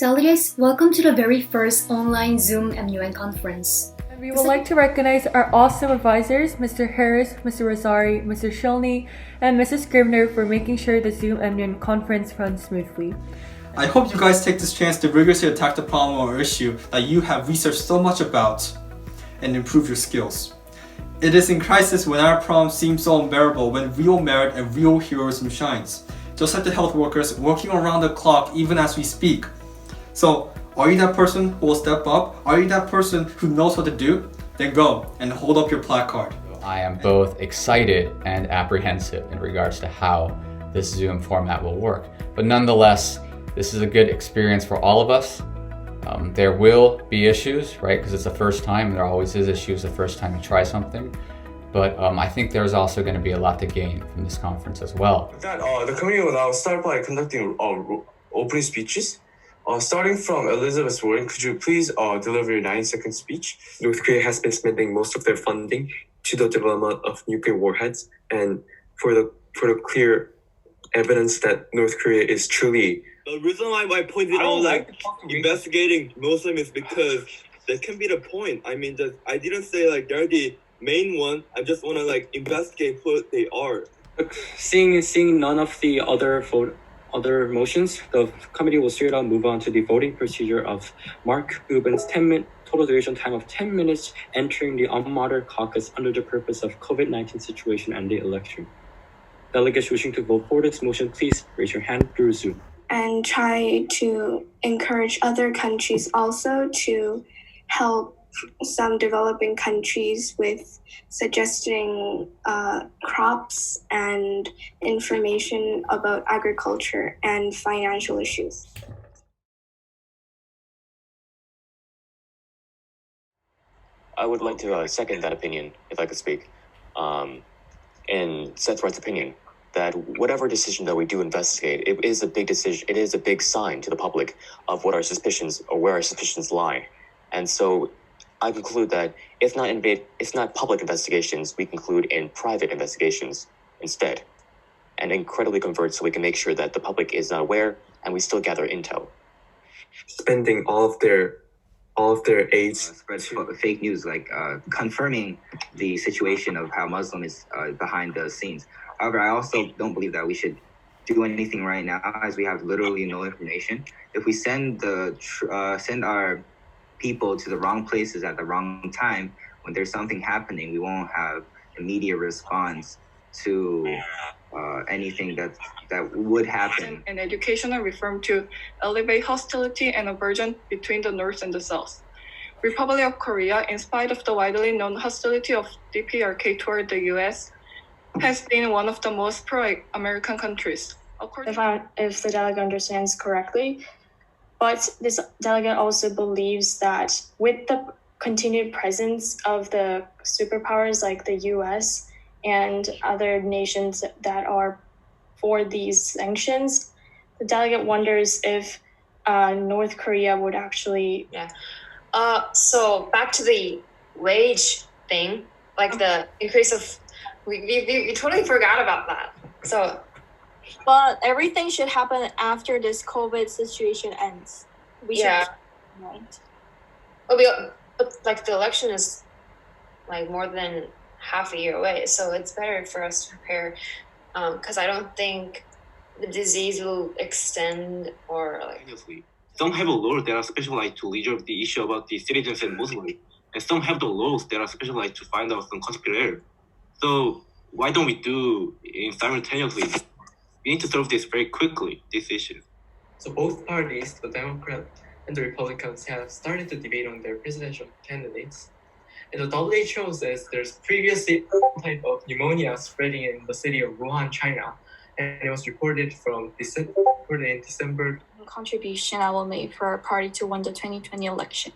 Delegates, welcome to the very first online Zoom MUN conference. And we would like to recognize our awesome advisors, Mr. Harris, Mr. Rosari, Mr. Shilney, and Mrs. Scrivener for making sure the Zoom MUN conference runs smoothly. I hope you guys take this chance to rigorously attack the problem or issue that you have researched so much about and improve your skills. It is in crisis when our problem seems so unbearable when real merit and real heroism shines. Just like the health workers working around the clock even as we speak. So, are you that person who will step up? Are you that person who knows what to do? Then go and hold up your placard. I am both excited and apprehensive in regards to how this Zoom format will work. But nonetheless, this is a good experience for all of us. There will be issues, right? Because it's the first time, and there always is issues the first time you try something. But I think there's also going to be a lot to gain from this conference as well. The committee will now start by conducting opening speeches. Starting from Elizabeth Warren, could you please deliver your 90-second speech? North Korea has been spending most of their funding to the development of nuclear warheads, and for the clear evidence that North Korea is truly. The reason why I pointed out investigating Muslim is because that can be the point. I mean, I didn't say they're the main one. I just want to investigate who they are. Seeing none of the other motions, the committee will straight up move on to the voting procedure of Mark Rubin's total duration time of 10 minutes entering the unmodered caucus under the purpose of COVID-19 situation and the election. Delegates wishing to vote for this motion, please raise your hand through Zoom. And try to encourage other countries also to help some developing countries with suggesting crops and information about agriculture and financial issues. I would like to second that opinion, if I could speak, in Seth Wright's opinion, that whatever decision that we do investigate, it is a big decision. It is a big sign to the public of what our suspicions or where our suspicions lie. And so I conclude that if not public investigations, we conclude in private investigations instead, and incredibly convert so we can make sure that the public is not aware and we still gather intel. Spending all of their aids spreads fake news, confirming the situation of how Muslim is behind the scenes. However, I also don't believe that we should do anything right now, as we have literally no information. If we send our people to the wrong places at the wrong time, when there's something happening, we won't have immediate response to anything that would happen. An educational reform to elevate hostility and aversion between the North and the South. Republic of Korea, in spite of the widely known hostility of DPRK toward the U.S., has been one of the most pro-American countries. If the delegate understands correctly, but this delegate also believes that with the continued presence of the superpowers like the U.S. and other nations that are for these sanctions, the delegate wonders if North Korea would actually... So back to the wage thing, the increase of... We totally forgot about that. So, but everything should happen after this COVID situation ends. Right. But the election is more than half a year away, so it's better for us to prepare. Because I don't think the disease will extend or Some have laws that are specialized to resolve the issue about the citizens and Muslims, and some have the laws that are specialized to find out some conspiracy. So why don't we do it simultaneously? We need to solve this very quickly, this issue. So both parties, the Democrat and the Republicans, have started to debate on their presidential candidates. And the WHO says there's previously a type of pneumonia spreading in the city of Wuhan, China, and it was reported in December. Contribution I will make for our party to win the 2020 election.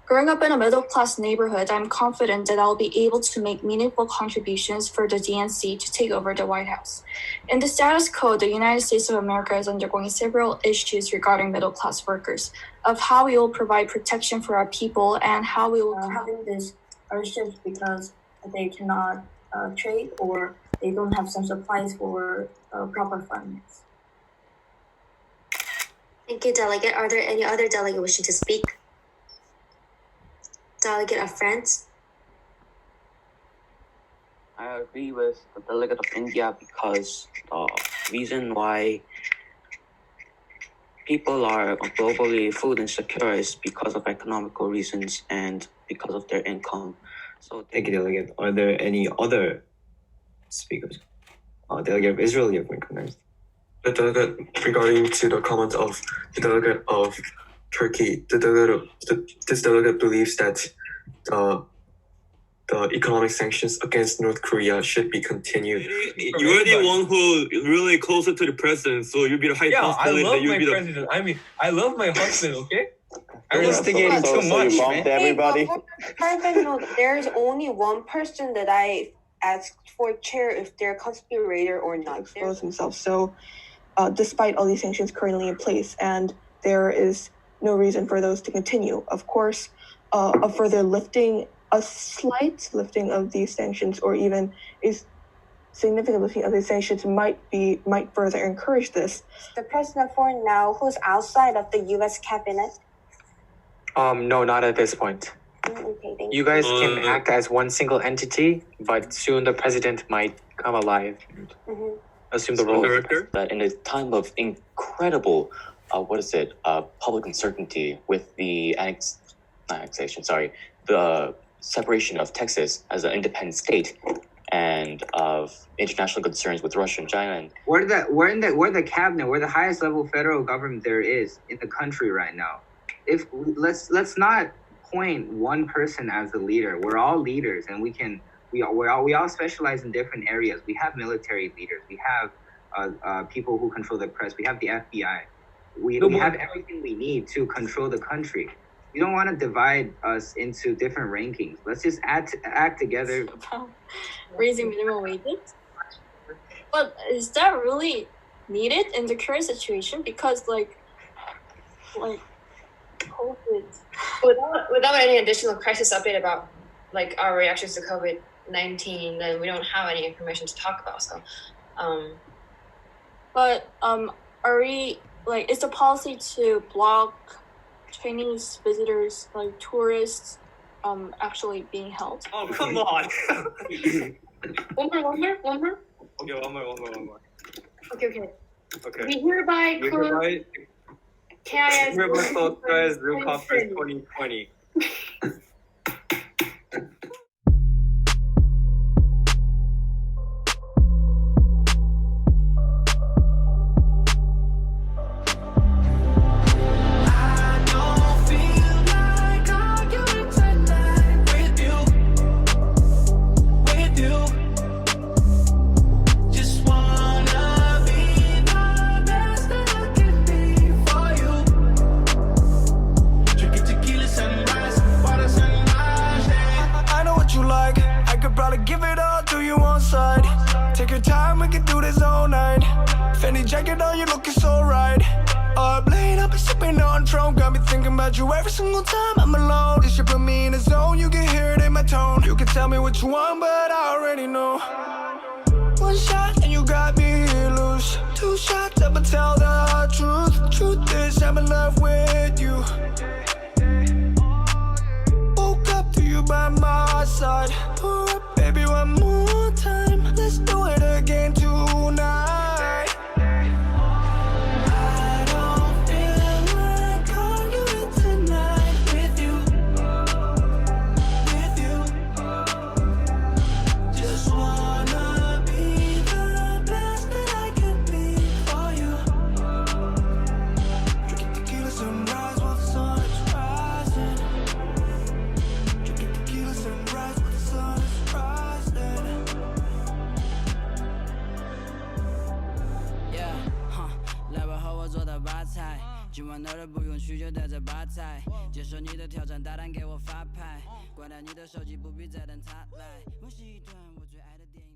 Growing up in a middle-class neighborhood, I'm confident that I'll be able to make meaningful contributions for the DNC to take over the White House. In the status quo, the United States of America is undergoing several issues regarding middle-class workers, of how we will provide protection for our people and how we will... having this hardships because they cannot trade or they don't have some supplies for proper finance. Thank you, Delegate. Are there any other delegate wishing to speak? Delegate of France? I agree with the delegate of India because the reason why people are globally food insecure is because of economical reasons and because of their income. So Thank you, Delegate. Are there any other speakers? Delegate of Israel, you have been recognized. The delegate regarding to the comment of the delegate of Turkey, this delegate believes that the economic sanctions against North Korea should be continued. You're the one who really closer to the president, so you'll be the high Yeah, I love my the president. I mean, I love my husband, okay? You're instigating too much, man. Everybody. Private note, there's only one person that I asked for chair if they're a conspirator or not. Expose themselves. So, despite all these sanctions currently in place, and there is no reason for those to continue. Of course, a further lifting, a slight lifting of these sanctions, or even a significant lifting of these sanctions, might further encourage this. The president for now, who's outside of the U.S. cabinet. No, not at this point. Okay, thank You guys can act as one single entity, but soon the president might come alive and assume the role. That in a time of incredible, public uncertainty with the the separation of Texas as an independent state, and of international concerns with Russia and China. And We're the cabinet. We're the highest level federal government there is in the country right now. Let's not point one person as the leader. We're all leaders, and we all specialize in different areas. We have military leaders. We have people who control the press. We have the FBI. We have everything we need to control the country. We don't want to divide us into different rankings. Let's just act together. Raising minimum wages? But is that really needed in the current situation? Because like COVID. Without any additional crisis update about like our reactions to COVID-19, then we don't have any information to talk about. So, are we like, is the policy to block Chinese visitors, like tourists, actually being held? Oh, come on. One more. Okay, one more. Okay. Okay. We hereby close KIS Zoom Conference 2020. Give it all to you on side. Take your time, we can do this all night. Fendi jacket on, you looking so right. Blade up and sipping on Tron. Got me thinking about you every single time I'm alone. This shit put me in a zone, you can hear it in my tone. You can tell me what you want, but I already know. One shot and you got me loose. Two shots, I'ma tell the truth. Truth is, I'm in love with you. Woke up to you by my side. Pour up, baby, one more time. Let's do it again tonight. I don't feel like arguing tonight with you. Just wanna be the best that I can be for you. Drinking tequila sunrise while the sun is rising. Drinking tequila sunrise while the sun is rising. Yeah, 来吧，和我做道吧菜。今晚哪儿都不用去，就带着吧菜。接受你的挑战，大胆给我发牌。关掉你的手机，不必再等他来。我是一段我最爱的电影。